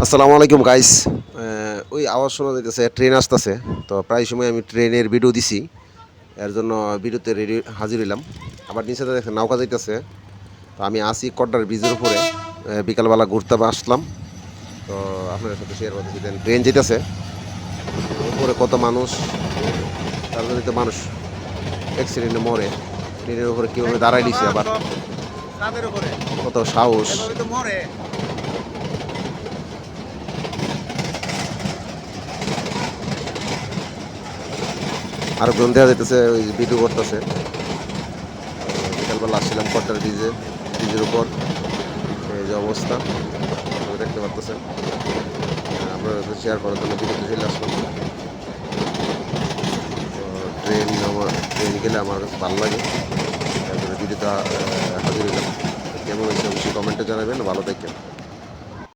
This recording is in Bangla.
আসসালামু আলাইকুম গাইস। ওই আওয়াজ শোনা যাইতেছে, ট্রেন আসতেছে। তো প্রায় সময় আমি ট্রেনের ভিডিও দিছি, এর জন্য ভিডিওতে রেডি হাজির হইলাম। আবার নিচে দেখেন নৌকা যাইতেছে। তো আমি আসি কড্ডার ব্রিজের উপরে, বিকালবেলা ঘুরতে আসলাম। তো আপনাদের সাথে শেয়ার করতেছি, দেন ট্রেন যেতেছে উপরে, কত মানুষ, তার জন্য তো মানুষ অ্যাক্সিডেন্টে মরে। ট্রেনের উপরে কীভাবে দাঁড়াই দিছে, আবার কত সাহস। আরেকজন দেখা যাইতেছে ওই ভিডিও করতেছে। বিকালবেলা আসছিলাম কট্টার ব্রিজের উপর, এই যে অবস্থা আপনারা দেখতে পারতেছেন। আপনারা শেয়ার করার জন্য ভিডিওতে চলে আসলাম। তো ট্রেন গেলে আমার কাছে ভালো লাগে, তারপরে ভিডিওটা হাজির হইলাম। কেমন হয়েছে অবশ্যই কমেন্টে জানাবেন। ভালো থাকেন।